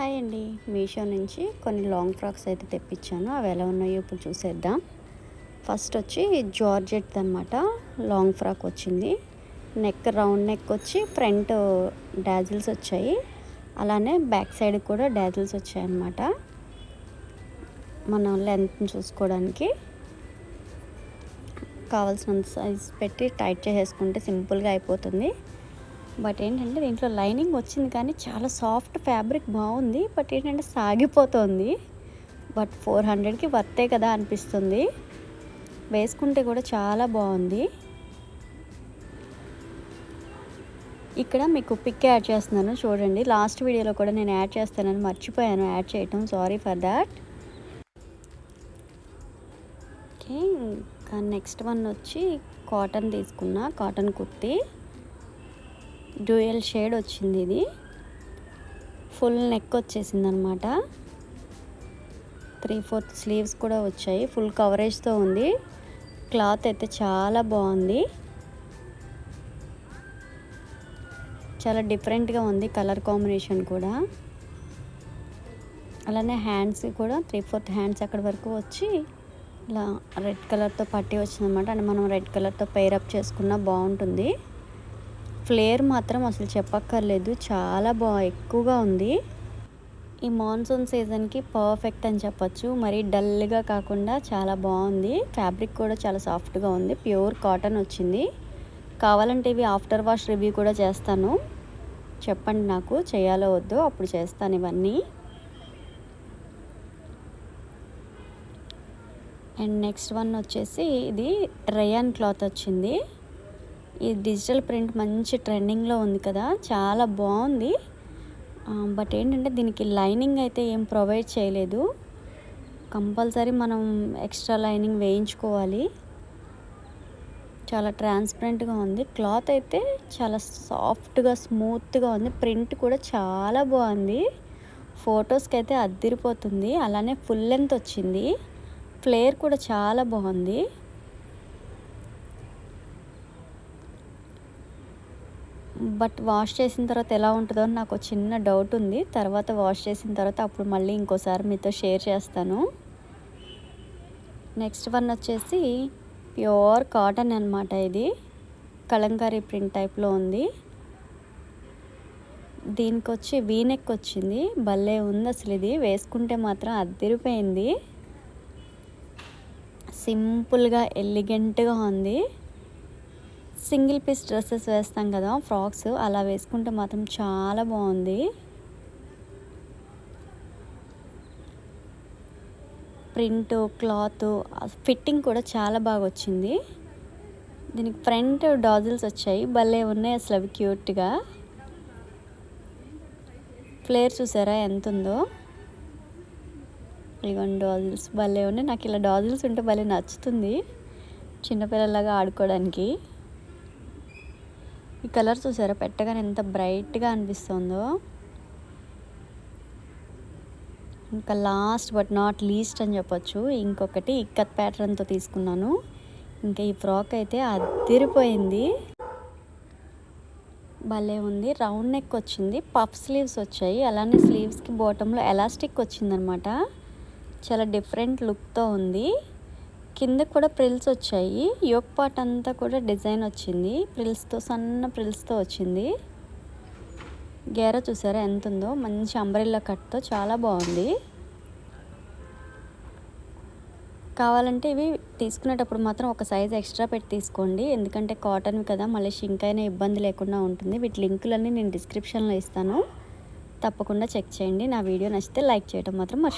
Hi అండి. మీషో నుంచి కొన్ని లాంగ్ ఫ్రాక్స్ అయితే తెప్పించాను. అవి ఎలా ఉన్నాయో ఇప్పుడు చూసేద్దాం. ఫస్ట్ వచ్చి జార్జెట్ అనమాట. లాంగ్ ఫ్రాక్ వచ్చింది. నెక్ రౌండ్ నెక్ వచ్చి ఫ్రంట్ డాజిల్స్ వచ్చాయి. అలానే బ్యాక్ సైడ్ కూడా డాజిల్స్ వచ్చాయి అన్నమాట. మనం లెంత్ చూసుకోవడానికి కావాల్సినంత సైజ్ పెట్టి టైట్ చేసేసుకుంటే సింపుల్గా అయిపోతుంది. బట్ ఏంటంటే దీంట్లో లైనింగ్ వచ్చింది కానీ చాలా సాఫ్ట్ ఫ్యాబ్రిక్ బాగుంది. బట్ ఏంటంటే సాగిపోతుంది. బట్ 400కి వర్తే కదా అనిపిస్తుంది. వేసుకుంటే కూడా చాలా బాగుంది. ఇక్కడ మీకు పిక్ యాడ్ చేస్తున్నాను చూడండి. లాస్ట్ వీడియోలో కూడా నేను యాడ్ చేస్తానని మర్చిపోయాను యాడ్ చేయటం. Sorry for that. ఓకే, ఇంకా నెక్స్ట్ వన్ వచ్చి కాటన్ తీసుకున్నా. కాటన్ కుర్తీ డ్యూయల్ షేడ్ వచ్చింది. ఇది ఫుల్ నెక్ వచ్చేసింది అనమాట. 3/4 స్లీవ్స్ కూడా వచ్చాయి. ఫుల్ కవరేజ్తో ఉంది. క్లాత్ అయితే చాలా బాగుంది. చాలా డిఫరెంట్గా ఉంది కలర్ కాంబినేషన్ కూడా. అలానే హ్యాండ్స్ కూడా 3/4 హ్యాండ్స్ అక్కడి వరకు వచ్చి ఇలా రెడ్ కలర్తో పట్టి వచ్చిందన్నమాట. అండ్ మనం రెడ్ కలర్తో పెయిరప్ చేసుకున్నా బాగుంటుంది. ఫ్లేర్ మాత్రం అసలు చెప్పక్కర్లేదు, చాలా ఎక్కువగా ఉంది. ఈ మాన్సూన్ సీజన్కి పర్ఫెక్ట్ అని చెప్పచ్చు. మరీ డల్గా కాకుండా చాలా బాగుంది. ఫ్యాబ్రిక్ కూడా చాలా సాఫ్ట్గా ఉంది. ప్యూర్ కాటన్ వచ్చింది. కావాలంటే ఇవి ఆఫ్టర్ వాష్ రివ్యూ కూడా చేస్తాను. చెప్పండి నాకు చేయాలో వద్దో, అప్పుడు చేస్తాను ఇవన్నీ. అండ్ నెక్స్ట్ వన్ వచ్చేసి ఇది రేయాన్ క్లాత్ వచ్చింది. ఈ డిజిటల్ ప్రింట్ మంచి ట్రెండింగ్లో ఉంది కదా, చాలా బాగుంది. బట్ ఏంటంటే దీనికి లైనింగ్ అయితే ఏం ప్రొవైడ్ చేయలేదు. కంపల్సరీ మనం ఎక్స్ట్రా లైనింగ్ వేయించుకోవాలి. చాలా ట్రాన్స్పరెంట్గా ఉంది. క్లాత్ అయితే చాలా సాఫ్ట్గా స్మూత్గా ఉంది. ప్రింట్ కూడా చాలా బాగుంది. ఫొటోస్కి అయితే అద్దిరిపోతుంది. అలానే ఫుల్ లెంత్ వచ్చింది. ఫ్లేర్ కూడా చాలా బాగుంది. బట్ వాష్ చేసిన తర్వాత ఎలా ఉంటుందో నాకు చిన్న డౌట్ ఉంది. తర్వాత వాష్ చేసిన తర్వాత అప్పుడు మళ్ళీ ఇంకోసారి మీతో షేర్ చేస్తాను. నెక్స్ట్ వన్ వచ్చేసి ప్యూర్ కాటన్ అనమాట. ఇది కలంకారీ ప్రింట్ టైప్లో ఉంది. దీనికి వచ్చి వీనెక్ వచ్చింది. భలే ఉంది అసలు. ఇది వేసుకుంటే మాత్రం అద్దిరిపోయింది. సింపుల్గా ఎలిగెంట్గా ఉంది. సింగిల్ పీస్ డ్రెస్సెస్ వేస్తాం కదా ఫ్రాక్స్, అలా వేసుకుంటే మాత్రం చాలా బాగుంది. ప్రింట్ క్లాత్ ఫిట్టింగ్ కూడా చాలా బాగా వచ్చింది. దీనికి ఫ్రంట్ డాజిల్స్ వచ్చాయి. భలే ఉన్నాయి అసలు అవి క్యూట్గా. ఫ్లేర్ చూసారా ఎంత ఉందో. ఇవన్నీ డాజిల్స్ భలే ఉన్నాయి. నాకు ఇలా డాజిల్స్ ఉంటే భలే నచ్చుతుంది చిన్నపిల్లలాగా ఆడుకోవడానికి. ఈ కలర్ చూసారా పెట్టగానే ఎంత బ్రైట్గా అనిపిస్తుందో. ఇంకా లాస్ట్ బట్ నాట్ లీస్ట్ అని చెప్పొచ్చు, ఇంకొకటి ఇక్కత్ ప్యాటర్న్తో తీసుకున్నాను. ఇంకా ఈ ఫ్రాక్ అయితే అదిరిపోయింది. భలే ఉంది. రౌండ్ నెక్ వచ్చింది. పఫ్ స్లీవ్స్ వచ్చాయి. అలానే స్లీవ్స్కి బాటంలో ఎలాస్టిక్ వచ్చిందనమాట. చాలా డిఫరెంట్ లుక్తో ఉంది. కింద కూడా ప్రిల్స్ వచ్చాయి. యోక్ పార్ట్ అంతా కూడా డిజైన్ వచ్చింది. ప్రిల్స్తో సన్న ప్రిల్స్తో వచ్చింది. గేరా చూసారా ఎంత ఉందో. మంచి అంబ్రెల్లా కట్తో చాలా బాగుంది. కావాలంటే ఇవి తీసుకునేటప్పుడు మాత్రం ఒక సైజ్ ఎక్స్ట్రా పెట్టి తీసుకోండి. ఎందుకంటే కాటన్ కదా, మళ్ళీ షింక్ అయినా ఇబ్బంది లేకుండా ఉంటుంది. వీటి లింకులన్నీ నేను డిస్క్రిప్షన్లో ఇస్తాను. తప్పకుండా చెక్ చేయండి. నా వీడియో నచ్చితే లైక్ చేయడం మాత్రం మర్చిపోండి.